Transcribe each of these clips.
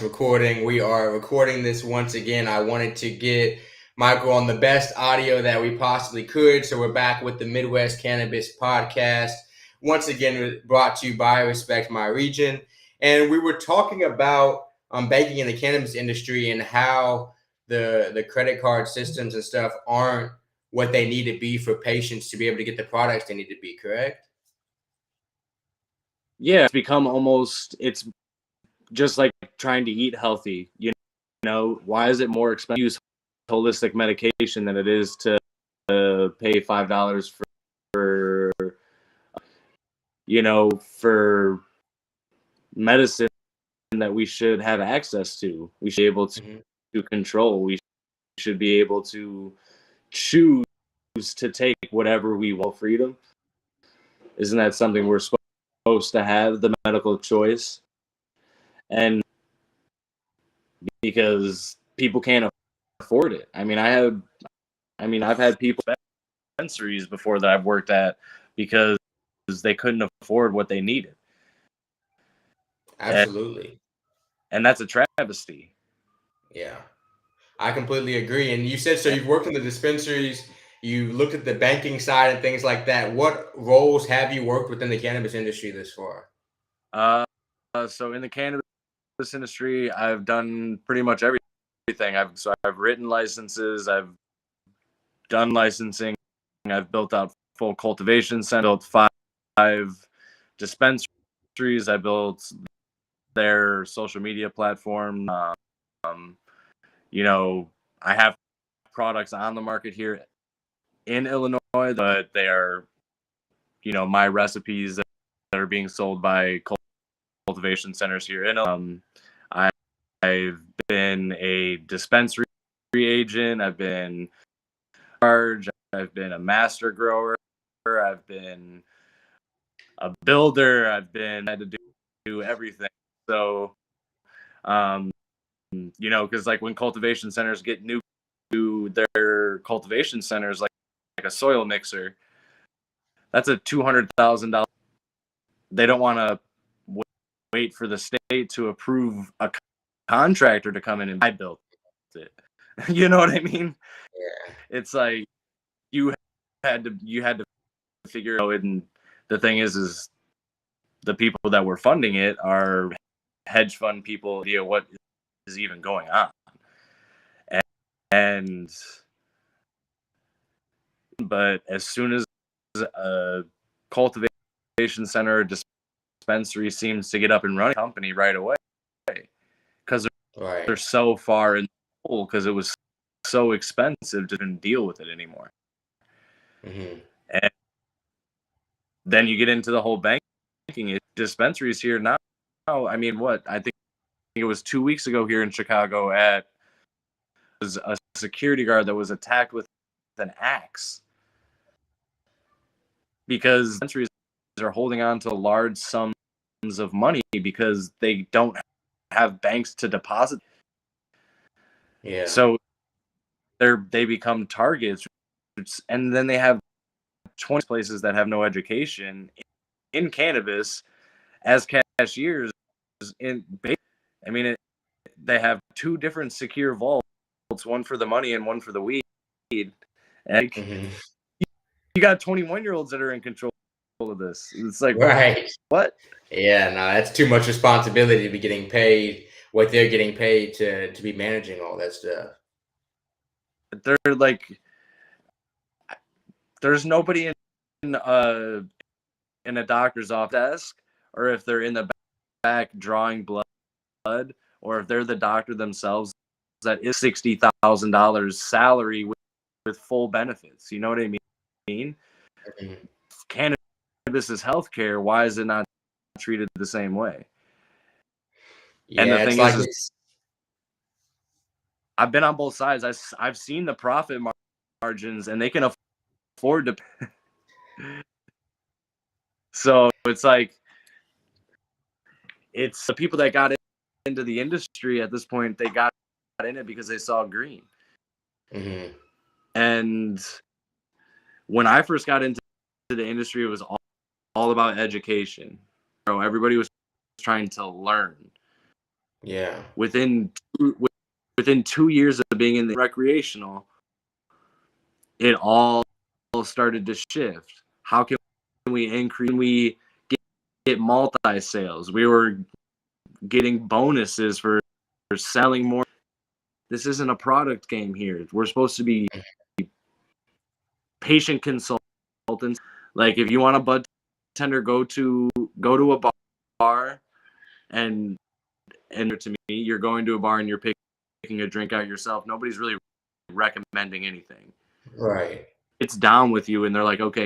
recording. We are recording this once again. I wanted to get Michael on the best audio that we possibly could. So we're back with the Midwest Cannabis podcast. Once again, brought to you by Respect My Region. And we were talking about banking in the cannabis industry and how the credit card systems and stuff aren't what they need to be for patients to be able to get the products they need to be, correct? Yeah, it's just like trying to eat healthy. Why is it more expensive to use holistic medication than it is to pay $5 for medicine that we should have access to? We should be able to control. We should be able to choose to take whatever we want. Freedom. Isn't that something we're supposed to have, the medical choice? And because people can't afford it. I've had people dispensaries before that I've worked at because they couldn't afford what they needed. Absolutely. And that's a travesty. Yeah, I completely agree. And you said, so you've worked in the dispensaries, you looked at the banking side and things like that. What roles have you worked within the cannabis industry this far? So in the cannabis industry, I've done pretty much everything. I've written licenses, I've done licensing, I've built out full cultivation center, built 5 dispensaries, I built their social media platform. I have products on the market here in Illinois, but they are, my recipes that are being sold by cultivation centers here in Illinois. I've been a dispensary agent. I've been charge. I've been a master grower. I've been a builder. Had to do everything. So, because like when cultivation centers get new to their cultivation centers, like a soil mixer, that's a $200,000. They don't want to wait for the state to approve a contractor to come in and I built it. You know what I mean? Yeah. It's like you had to figure out. And the thing is the people that were funding it are hedge fund people. Idea what is even going on, and but as soon as a cultivation center dispensary seems to get up and running, company right away, because they're so far in the hole, because it was so expensive to even deal with it anymore. And then you get into the whole banking dispensaries here now. I think it was 2 weeks ago here in Chicago was a security guard that was attacked with an axe because dispensaries are holding on to large sums of money because they don't have banks to deposit. Yeah. So they become targets, and then they have 20 places that have no education in cannabis as cashiers. They have 2 different secure vaults, one for the money and one for the weed. And you got 21-year-olds that are in control of this. It's like, right. What? Yeah, no, that's too much responsibility to be getting paid what they're getting paid to be managing all that stuff. They're like, there's nobody in a doctor's office desk, or if they're in the back drawing blood, or if they're the doctor themselves that is $60,000 salary with full benefits. You know what I mean? Cannabis is healthcare. Why is it not treated the same way? Yeah, and the thing is I've been on both sides. I've seen the profit margins, and they can afford to. So it's like, it's the people that got into the industry at this point. They got in it because they saw green. And when I first got into the industry, it was all about education. So everybody was trying to learn. Yeah. Within 2 years of being in the recreational, it all started to shift. How can we increase? We get multi sales. We were getting bonuses for selling more. This isn't a product game here. We're supposed to be patient consultants. Like if you want a bud tender, go to a bar and to me, you're going to a bar and you're picking a drink out yourself. Nobody's really recommending anything. Right. It's down with you, and they're like, okay,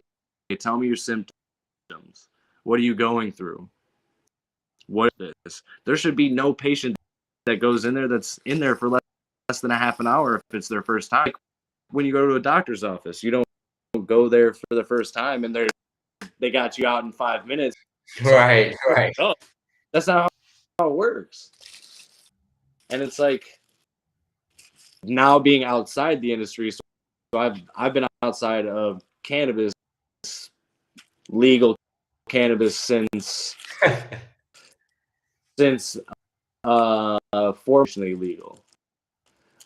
tell me your symptoms. What are you going through? What is this? There should be no patient that goes in there that's in there for less than a half an hour if it's their first time. Like when you go to a doctor's office, you don't go there for the first time and they got you out in 5 minutes. Right. Right. Oh, that's not how it works. And it's like now being outside the industry, so I've been outside of cannabis, legal cannabis since fortunately legal.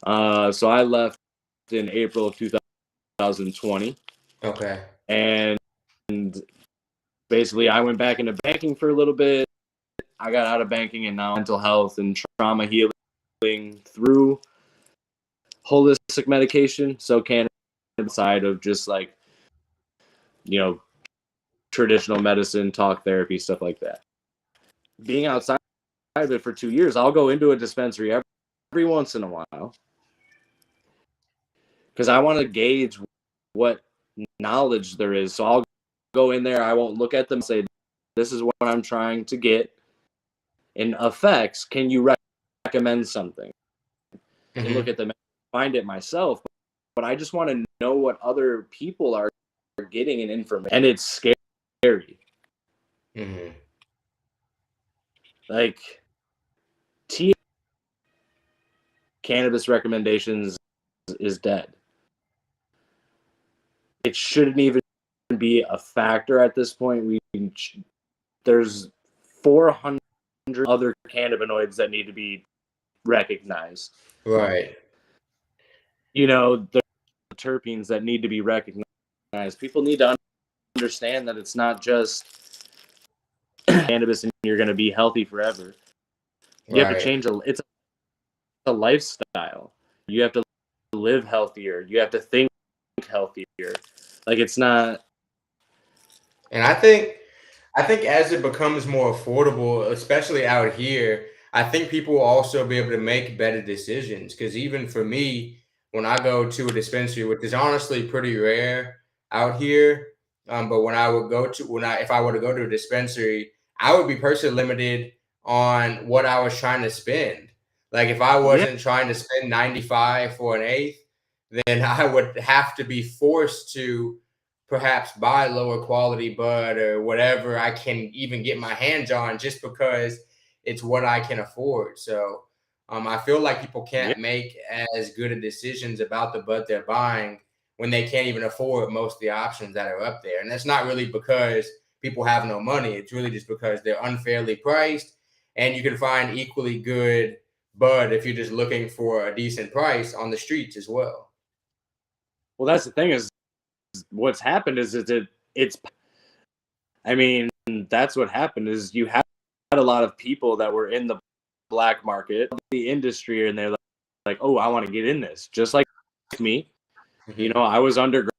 So I left in April of 2020. Okay. And basically I went back into banking for a little bit. I got out of banking and now mental health and trauma healing through holistic medication. So cannabis side of just like, you know, traditional medicine, talk therapy, stuff like that. Being outside of it for 2 years, I'll go into a dispensary every once in a while because I want to gauge what knowledge there is. So I'll go in there. I won't look at them and say, this is what I'm trying to get. In effects, can you recommend something? I can look at them and find it myself, but I just want to know what other people are getting in information. And it's scary. Like, cannabis recommendations is dead. It shouldn't even be a factor at this point. There's 400 other cannabinoids that need to be recognized. Right. You know, the terpenes that need to be recognized. People need to understand that it's not just cannabis and you're going to be healthy forever. You have to change. It's a lifestyle. You have to live healthier. You have to think healthier. Like it's not. And I think as it becomes more affordable, especially out here, I think people will also be able to make better decisions. Because even for me, when I go to a dispensary, which is honestly pretty rare out here, but when I would go to if I were to go to a dispensary, I would be personally limited on what I was trying to spend. Like if I wasn't trying to spend 95 for an eighth, then I would have to be forced to perhaps buy lower quality bud or whatever I can even get my hands on just because it's what I can afford. So I feel like people can't make as good of decisions about the bud they're buying when they can't even afford most of the options that are up there. And that's not really because people have no money. It's really just because they're unfairly priced and you can find equally good bud if you're just looking for a decent price on the streets as well. Well, that's the thing is what's happened is it's I mean, that's what happened is you had a lot of people that were in the black market, the industry, and they're like, oh, I want to get in this. Just like me. You know, I was underground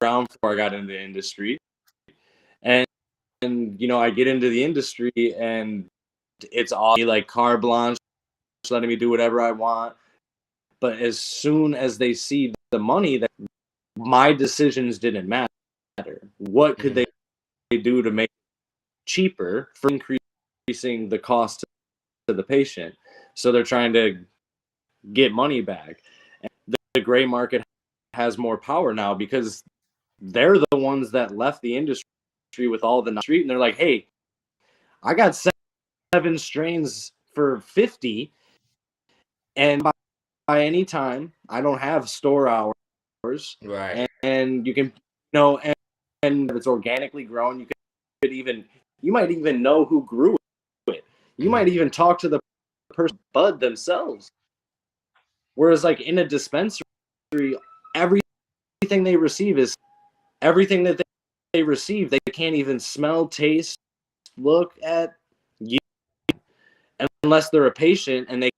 before I got into the industry. And you know, I get into the industry and it's all like carte blanche, letting me do whatever I want. But as soon as they see the money, that my decisions didn't matter. What could they do to make it cheaper for increasing the cost to the patient? So they're trying to get money back. And the gray market has more power now because they're the ones that left the industry with all the street, and they're like, hey, I got 7 strains for 50, and by any time, I don't have store hours, right? And you can, you know, and if it's organically grown, you might even know who grew it. You might even talk to the person bud themselves. Whereas like in a dispensary, everything they receive is everything that they receive. They can't even smell, taste, look at you unless they're a patient and they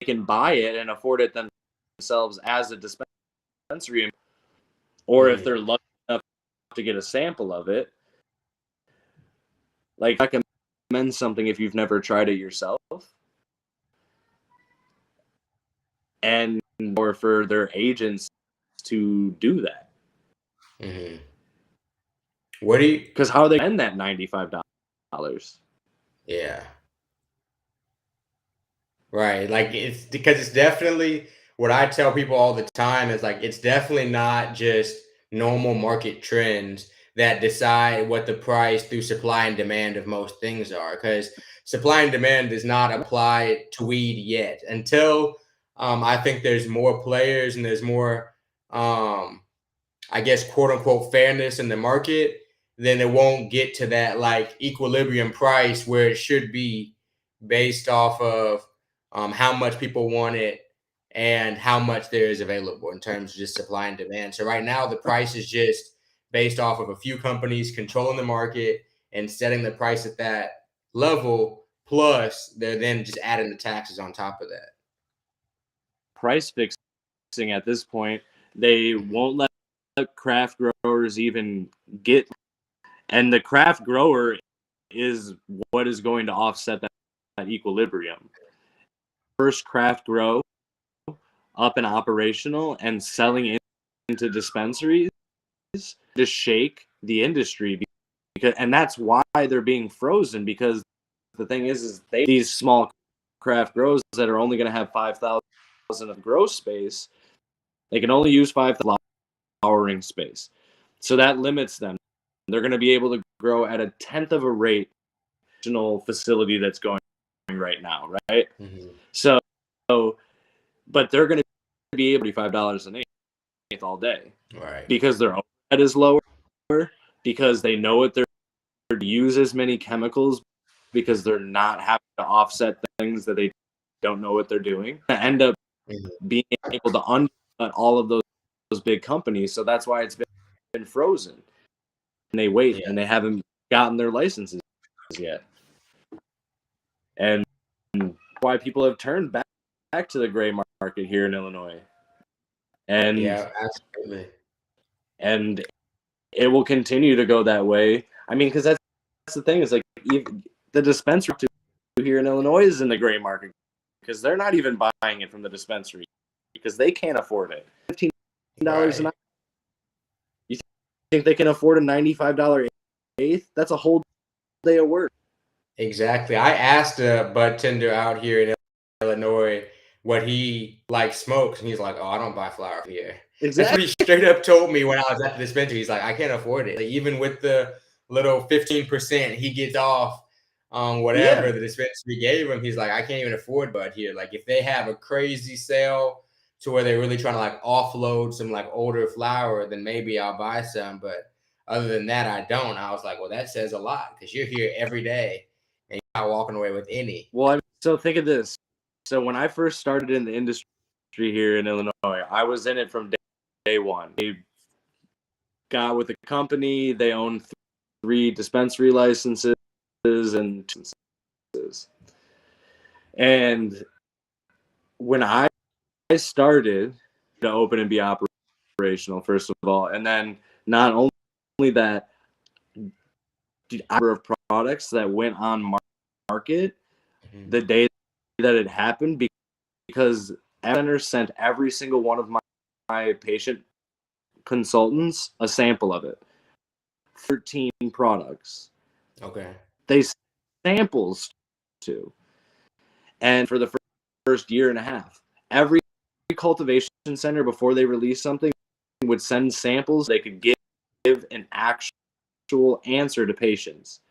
can buy it and afford it themselves as a dispensary, or if they're lucky enough to get a sample of it. Like, I recommend something if you've never tried it yourself, and or for their agents to do that. Mm-hmm. What do you? Because how are they spend that $95? Yeah. Right. Like it's because it's definitely what I tell people all the time is like it's definitely not just normal market trends that decide what the price through supply and demand of most things are. Because supply and demand does not apply to weed yet until I think there's more players and there's more I guess quote unquote fairness in the market, then it won't get to that like equilibrium price where it should be based off of how much people want it and how much there is available in terms of just supply and demand. So right now the price is just based off of a few companies controlling the market and setting the price at that level. Plus, they're then just adding the taxes on top of that. Price fixing at this point, they won't let craft growers even get, and the craft grower is what is going to offset that equilibrium. First craft grow up and operational and selling into dispensaries to shake the industry, because, and that's why they're being frozen, because the thing is these small craft grows that are only going to have 5,000 of grow space, they can only use 5,000 flowering space. So that limits them. They're going to be able to grow at a tenth of a rate facility that's going right now, right? Mm-hmm. So, but they're going to be able to $5 an eighth all day, right? Because their overhead is lower, because they know what they're to use as many chemicals, because they're not having to offset things that they don't know what they're doing. To end up being able to undercut all of those big companies. So that's why it's been frozen. And they wait, and they haven't gotten their licenses yet. And why people have turned back to the gray market here in Illinois. And yeah, absolutely. And it will continue to go that way. I mean, because that's the thing, is like even the dispensary here in Illinois is in the gray market, because they're not even buying it from the dispensary because they can't afford it. $15 an hour. You think they can afford a $95 eighth? That's a whole day of work. Exactly. I asked a bud tender out here in Illinois what he like smokes, and he's like, "Oh, I don't buy flower here." Exactly. That's what he straight up told me when I was at the dispensary. He's like, "I can't afford it." Like, even with the little 15% he gets off whatever the dispensary gave him, he's like, "I can't even afford bud here." Like, if they have a crazy sale to where they're really trying to like offload some like older flower, then maybe I'll buy some. But other than that, I don't. I was like, "Well, that says a lot because you're here every day and you're not walking away with any." Well, I mean, so think of this. So when I first started in the industry here in Illinois, I was in it from day one. They got with the company. They owned 3 dispensary licenses and 2 licenses. And when I started to open and be operational, first of all, and then not only that, the number of products that went on market the day that it happened, because center sent every single one of my patient consultants a sample of it. 13 products. Okay. They samples to. And for the first year and a half, every cultivation center, before they release something, would send samples. They could give an actual answer to patients.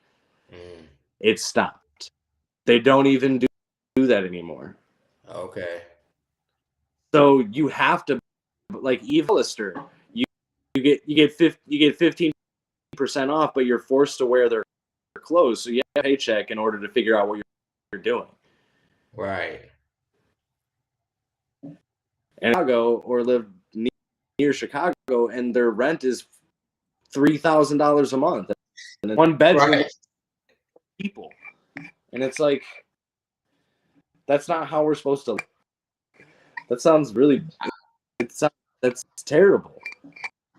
It stopped. They don't even do that anymore. Okay. So you have to, like Lister, you get 15% off, but you're forced to wear their clothes, so you have a paycheck in order to figure out what you're doing. Right. in Chicago or live near Chicago, and their rent is $3,000 a month, and it's one bedroom people, and it's like that's not how we're supposed to live. That sounds really. That's terrible.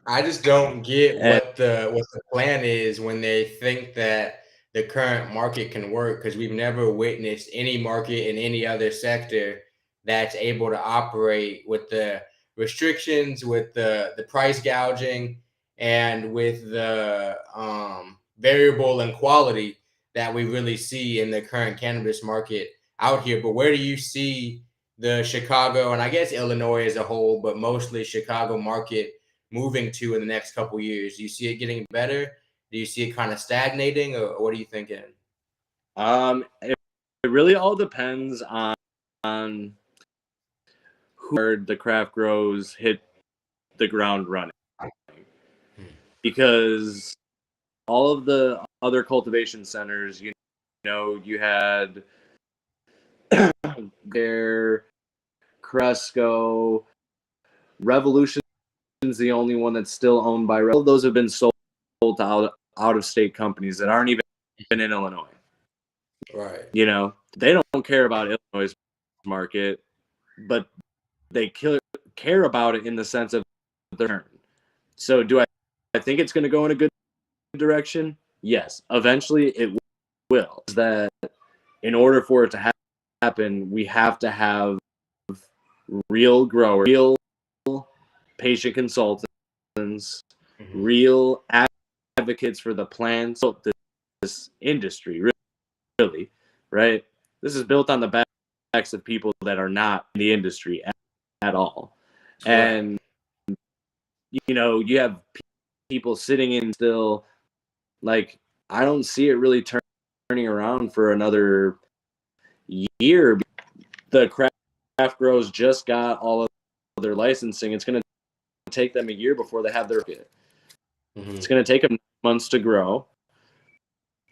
I just don't get what the plan is when they think that the current market can work, because we've never witnessed any market in any other sector that's able to operate with the restrictions, with the price gouging, and with the variable in quality that we really see in the current cannabis market out here. But where do you see the Chicago, and I guess Illinois as a whole, but mostly Chicago market moving to in the next couple years? Do you see it getting better? Do you see it kind of stagnating, or what are you thinking? It really all depends on who the craft grows hit the ground running, because all of the other cultivation centers, you know, you had their Cresco, Revolution's the only one that's still owned by. All of those have been sold to out of state companies that aren't even in Illinois. Right. You know, they don't care about Illinois' market, but they care about it in the sense of their turn. So do I think it's going to go in a good direction? Yes. Eventually it will. That in order for it to happen, we have to have real growers, real patient consultants, real advocates for the plants of this industry, really, right? This is built on the backs of people that are not in the industry at all. And, you know, you have people sitting in still, like, I don't see it really turning around for another year. The craft grows just got all of their licensing. It's going to take them a year before they have their market. It's going to take them months to grow.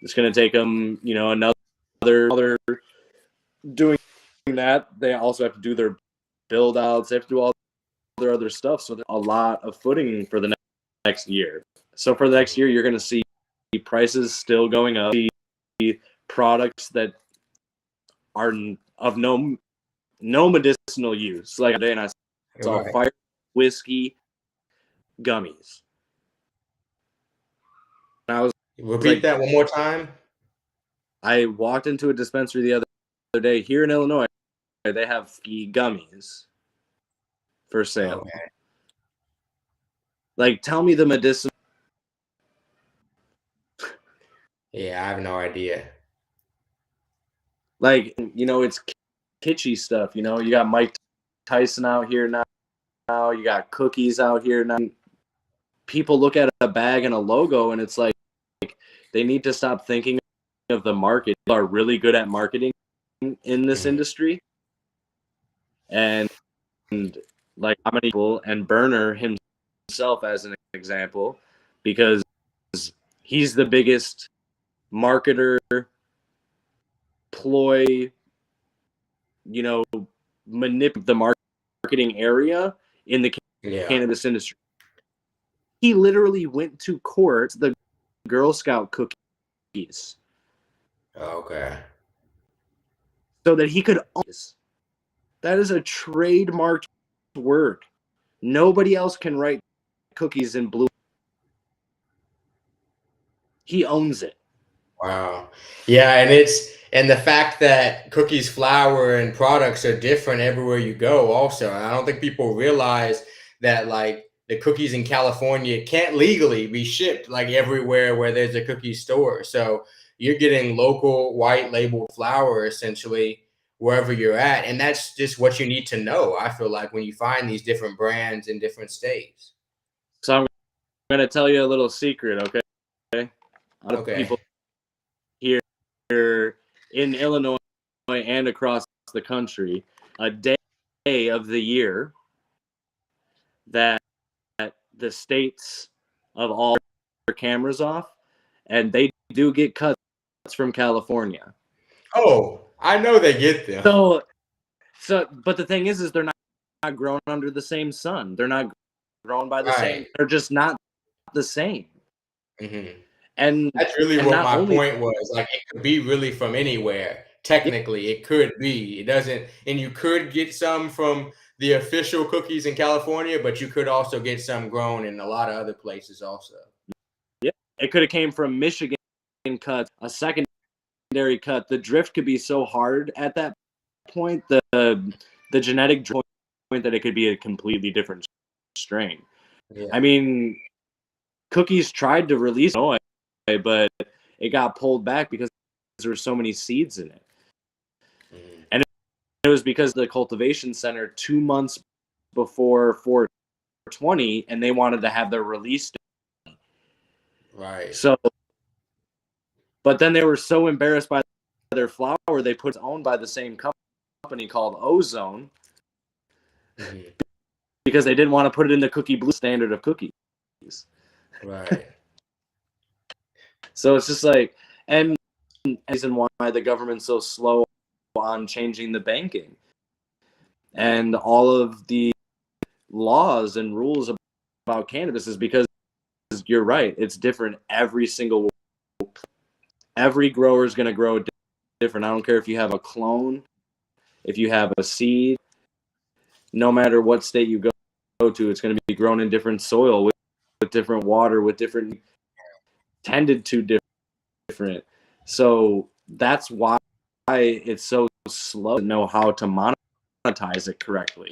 It's going to take them, you know, another doing that. They also have to do their build outs. They have to do all their other stuff. So there's a lot of footing for the next year. So for the next year, you're going to see prices still going up. See products that are of no medicinal use. Like today, and I saw fire whiskey gummies. And I was repeat that one more time. I walked into a dispensary the other day here in Illinois. They have gummies for sale. Okay. Like, tell me the medicinal. Yeah, I have no idea. Like, you know, it's kitschy stuff. You know, you got Mike Tyson out here now. You got cookies out here now. People look at a bag and a logo, and it's like they need to stop thinking of the market. People are really good at marketing in this industry. And like, how many people, and Berner himself as an example, because he's the biggest marketer, ploy, you know, manipulate the marketing area in the cannabis industry. He literally went to court the Girl Scout cookies. Okay. So that he could own this. That is a trademarked word. Nobody else can write cookies in blue. He owns it. Wow. Yeah, and the fact that cookies flour and products are different everywhere you go also. I don't think people realize that, like, the cookies in California can't legally be shipped like everywhere where there's a cookie store. So you're getting local white label flour essentially wherever you're at. And that's just what you need to know, I feel like, when you find these different brands in different states. So I'm going to tell you a little secret, okay? Okay. People here in Illinois and across the country, a day of the year that the states of all their cameras off, and they do get cuts from California. Oh, I know they get them. So, but the thing is they're not grown under the same sun. They're not grown by the same. They're just not the same. Mm-hmm. And that's really what my point was. Like, it could be really from anywhere. Technically, it could be. It doesn't, and you could get some from the official cookies in California, but you could also get some grown in a lot of other places also. Yeah, it could have came from Michigan cut, a secondary cut. The drift could be so hard at that point, the genetic point, that it could be a completely different strain. Yeah. I mean, Cookies tried to release it, but it got pulled back because there were so many seeds in it. And it was because the cultivation center 2 months before 420, and they wanted to have their release done. Right. So, but then they were so embarrassed by their flower, they put it owned by the same company called Ozone, because they didn't want to put it in the Cookie Blue standard of cookies. Right. So it's just like, and the reason why the government's so slow on changing the banking and all of the laws and rules about cannabis is because you're right. It's different every single. Every grower is going to grow different. I don't care if you have a clone, if you have a seed, no matter what state you go to, it's going to be grown in different soil with different water, with different tended to different. So that's why it's so slow to know how to monetize it correctly.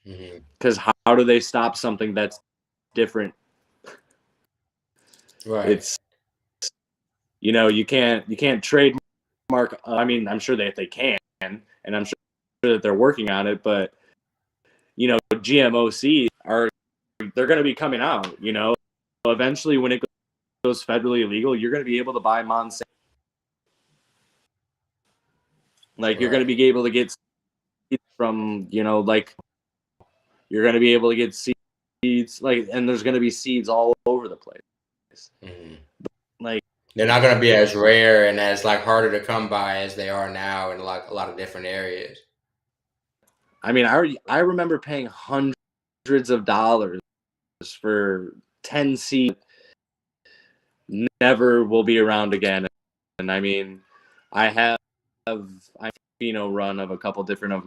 Because how do they stop something that's different? Right. It's, you can't trademark. I mean, I'm sure that they can, and I'm sure that they're working on it. But GMO seeds they're going to be coming out. Eventually, when it goes federally illegal, you're going to be able to buy Monsanto. Like, you're going to be able to get seeds from, like, you're going to be able to get seeds, like, and there's going to be seeds all over the place. Like, they're not going to be as rare and as like harder to come by as they are now in like a lot of different areas. I mean, I remember paying hundreds of dollars for 10 seeds. Never will be around again. And I mean, I have a run of a couple different of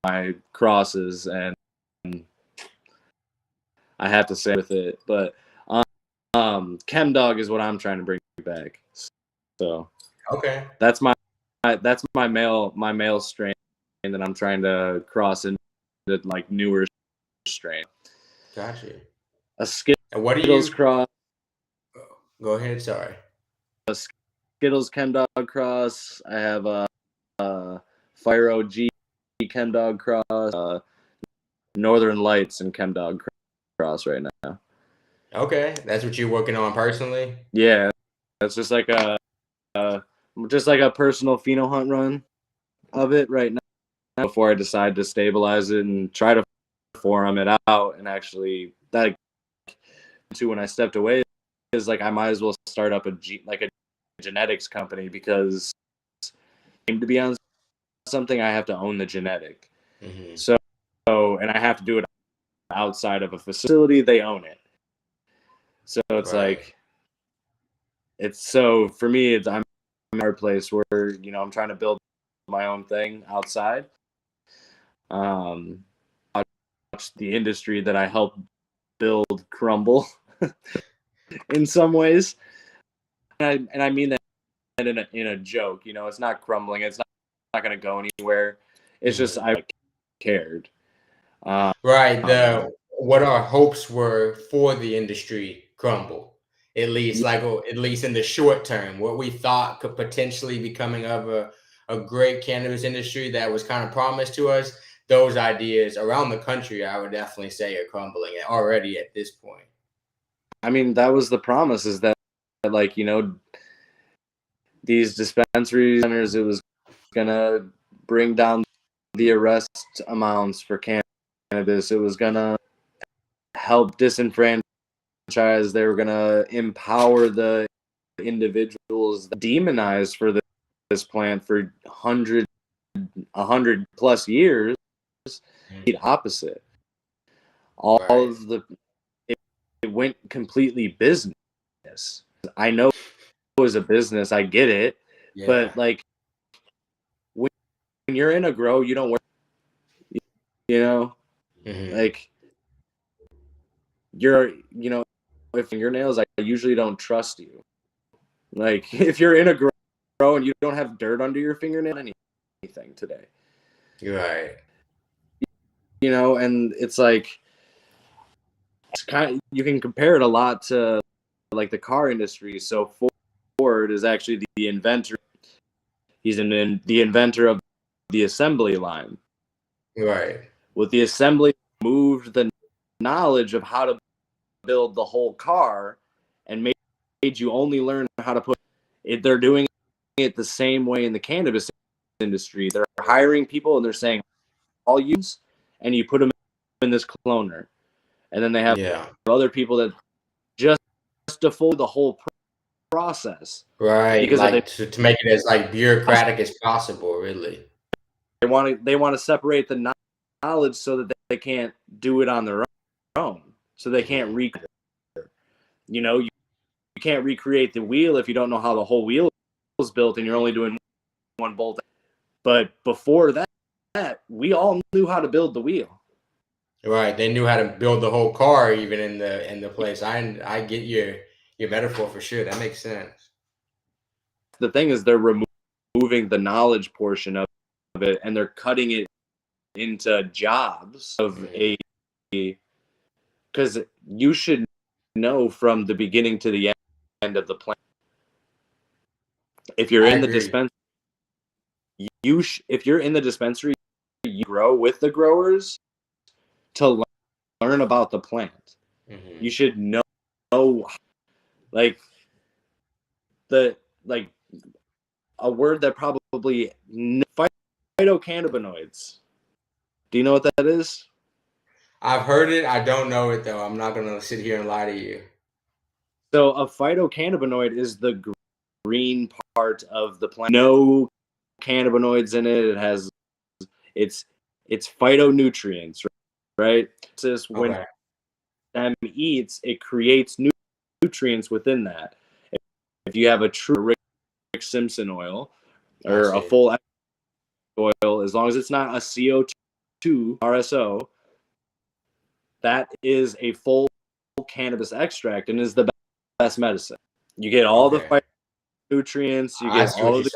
my crosses, and I have to say with it, but Chem Dog is what I'm trying to bring back. So okay, that's my male strain that I'm trying to cross into like newer strain. Gotcha. A Skittles cross. Go ahead. Sorry. A Skittles Chem Dog cross. I have a Fire OG Chem Dog cross. Northern Lights and Chem Dog cross right now. Okay, that's what you're working on personally. Yeah, that's just like a personal pheno hunt run of it right now before I decide to stabilize it and try to forum it out. And actually, that too, when I stepped away, is like I might as well start up a genetics company, because to be on something, I have to own the genetic. So and I have to do it outside of a facility. They own it. So it's like, for me, I'm in a place where, I'm trying to build my own thing outside. Watch the industry that I helped build crumble in some ways. And I mean that in a joke, it's not crumbling. It's not going to go anywhere. It's just, I cared. What our hopes were for the industry crumble, at least in the short term. What we thought could potentially be coming of a great cannabis industry that was kind of promised to us, those ideas around the country, I would definitely say, are crumbling already at this point. I mean, that was the promise, is that these dispensary centers, it was gonna bring down the arrest amounts for cannabis. It was gonna help disenfranchise. They were gonna empower the individuals demonized for this plant for 100+ years. the opposite. All of it went completely business. I know it was a business, I get it, but like when you're in a grow, you don't work, like with fingernails, I usually don't trust you. Like if you're in a grow and you don't have dirt under your fingernail, anything today. You're right. And it's like you can compare it a lot to like the car industry. So Ford is actually the inventor. He's the inventor of the assembly line. Right. With the assembly, moved the knowledge of how to build the whole car and made you only learn how to put it. They're doing it the same way in the cannabis industry. They're hiring people and they're saying, all use, and you put them in this cloner. And then they have other people that just to follow the whole process. Right. Because like to make it as like bureaucratic as possible, really. They want to separate the knowledge so that they can't do it on their own. So they can't recreate. You can't recreate the wheel if you don't know how the whole wheel is built and you're only doing one bolt. But before that, we all knew how to build the wheel. Right. They knew how to build the whole car, even in the place. I get your metaphor for sure. That makes sense. The thing is, they're removing the knowledge portion of it, and they're cutting it into jobs of because you should know from the beginning to the end of the plant. If you're in the dispensary, if you're in the dispensary, you grow with the growers to learn about the plant. You should know like a word that probably phytocannabinoids. Do you know what that is? I've heard it. I don't know it though. I'm not gonna sit here and lie to you. So a phytocannabinoid is the green part of the plant. No cannabinoids in it. It has it's phytonutrients, right? It's just when them eats, it creates nutrients within that. If you have a true Rick Simpson oil or a full oil, as long as it's not a CO2 RSO, that is a full cannabis extract and is the best medicine. You get all the nutrients, you get all of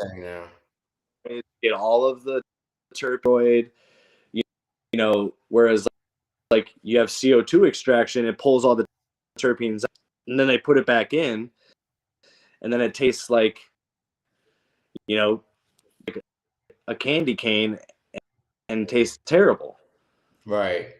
you get all of the terpenoid, whereas like you have CO2 extraction, it pulls all the terpenes out, and then they put it back in, and then it tastes like like a candy cane and tastes terrible. Right.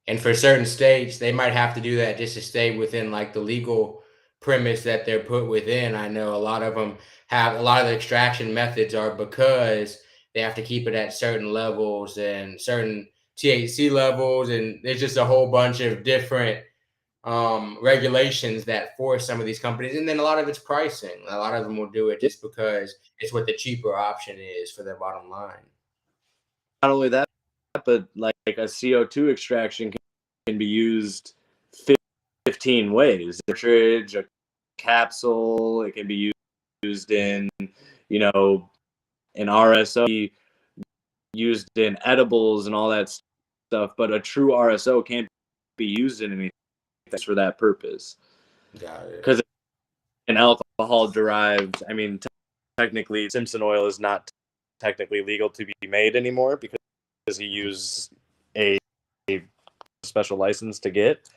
And for certain states, they might have to do that just to stay within like the legal premise that they're put within. I know a lot of them have a lot of the extraction methods are because they have to keep it at certain levels and certain THC levels, and there's just a whole bunch of different regulations that force some of these companies. And then a lot of it's pricing. A lot of them will do it just because it's what the cheaper option is for their bottom line. Not only that, but like a CO2 extraction can be used 15 ways. A cartridge, a capsule, it can be used in, an RSO, used in edibles and all that stuff. But a true RSO can't be used in anything for that purpose. Got it. Because an alcohol derived, technically Simpson oil is not technically legal to be made anymore because he used a special license to get.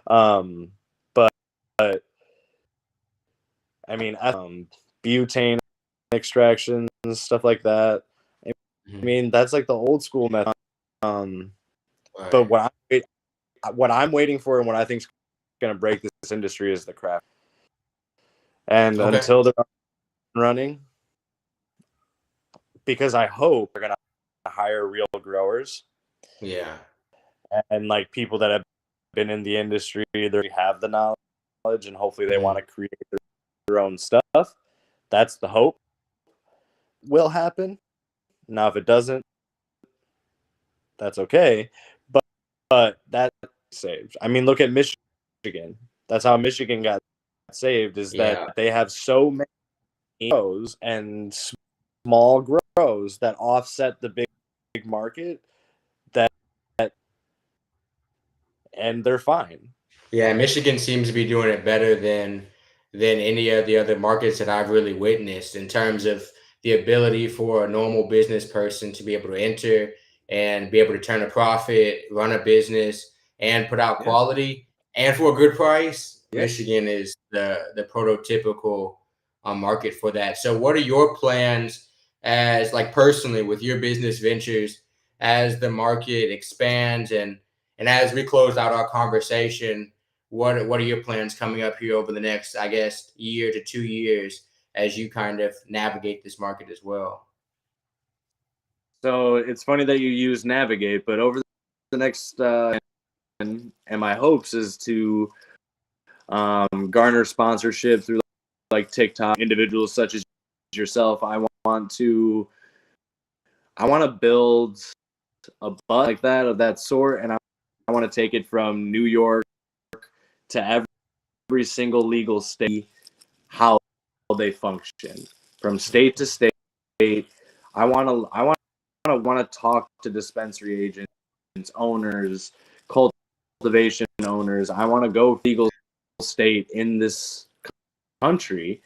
But butane extractions, stuff like that. That's like the old school method. But what I'm waiting for and what I think is going to break this industry is the craft. And until they're running, because I hope they're going to hire real growers. Yeah. And like people that have been in the industry, they have the knowledge, and hopefully they want to create their own stuff. That's the hope will happen. Now, if it doesn't, that's okay. But that saved. I mean, look at Michigan. That's how Michigan got saved, is that they have so many grows and small grows that offset the big market, that and they're fine. Yeah, Michigan seems to be doing it better than any of the other markets that I've really witnessed in terms of the ability for a normal business person to be able to enter and be able to turn a profit, run a business, and put out quality and for a good price. Michigan is the prototypical market for that. So, what are your plans as like personally with your business ventures as the market expands and as we close out our conversation? What are your plans coming up here over the next, I guess, year to 2 years as you kind of navigate this market as well? So it's funny that you use navigate, but over the next and my hopes is to garner sponsorship through like TikTok, individuals such as yourself. I want to build a buzz like that, of that sort, and I want to take it from New York to every single legal state, how they function from state to state. I want to talk to dispensary agents, owners, cultivation owners. I want to go legal state in this country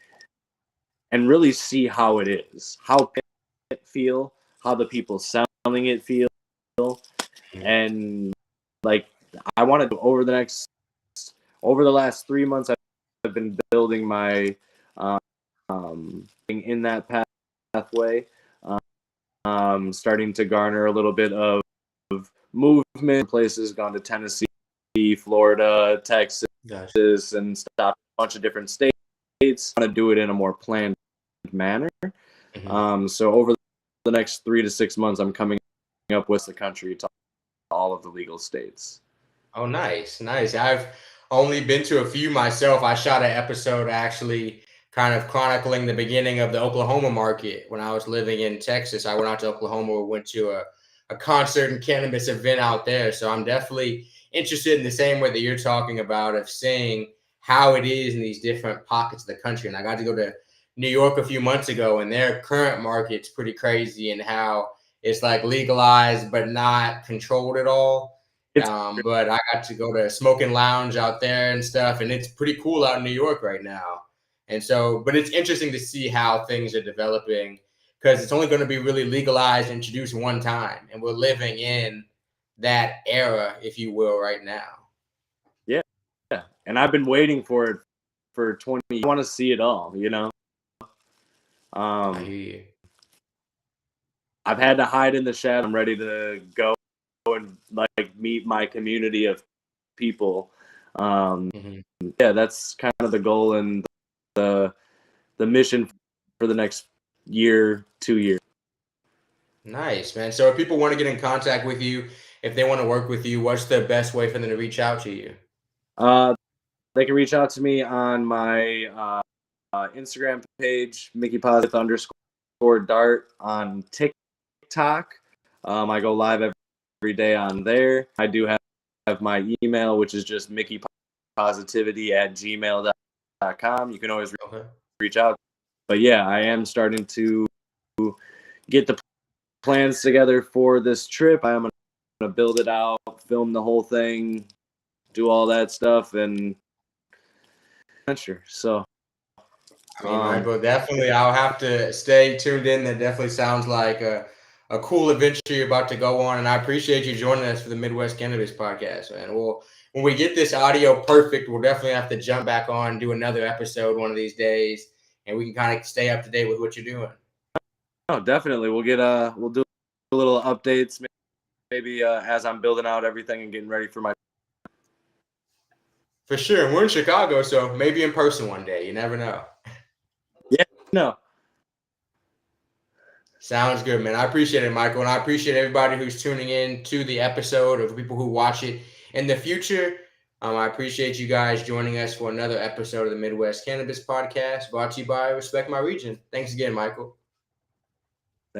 and really see how it is, how it feel, how the people selling it feel, and like I want to over the last 3 months I've been building my in that pathway, starting to garner a little bit of movement. Places, gone to Tennessee, Florida, Texas, and stopped a bunch of different states. I want to do it in a more planned manner. So over the next 3 to 6 months, I'm coming up with the country to all of the legal states. Oh, nice. I've only been to a few myself. I shot an episode actually kind of chronicling the beginning of the Oklahoma market when I was living in Texas. I went out to Oklahoma, went to a concert and cannabis event out there. So I'm definitely interested in the same way that you're talking about, of seeing how it is in these different pockets of the country. And I got to go to New York a few months ago, and their current market's pretty crazy, and how it's like legalized but not controlled at all. But I got to go to a smoking lounge out there and stuff, and it's pretty cool out in New York right now. And so, but it's interesting to see how things are developing, because it's only going to be really legalized and introduced one time. And we're living in that era, if you will, right now. Yeah. And I've been waiting for it for 20 years. I want to see it all, you know? I hear you. I've had to hide in the shadow. I'm ready to go and like meet my community of people. Yeah, that's kind of the goal and the mission for the next year, 2 years. Nice, man. So if people want to get in contact with you, if they want to work with you, what's the best way for them to reach out to you? They can reach out to me on my Instagram page, MickeyPositive_Dart, on TikTok. I go live every day on there. I do have my email, which is just mickeypositivity@gmail.com. You can always reach out. But yeah, I am starting to get the plans together for this trip. I am going to build it out, film the whole thing, do all that stuff, and adventure. So I mean, Michael, definitely I'll have to stay tuned in. That definitely sounds like a cool adventure you're about to go on. And I appreciate you joining us for the Midwest Cannabis Podcast, man. When we get this audio perfect, we'll definitely have to jump back on, do another episode one of these days, and we can kind of stay up to date with what you're doing. Oh, definitely. We'll do a little updates maybe as I'm building out everything and getting ready for my. For sure. And we're in Chicago, so maybe in person one day. You never know. Yeah, no. Sounds good, man. I appreciate it, Michael. And I appreciate everybody who's tuning in to the episode, or the people who watch it in the future. I appreciate you guys joining us for another episode of the Midwest Cannabis Podcast, brought to you by Respect My Region. Thanks again, Michael.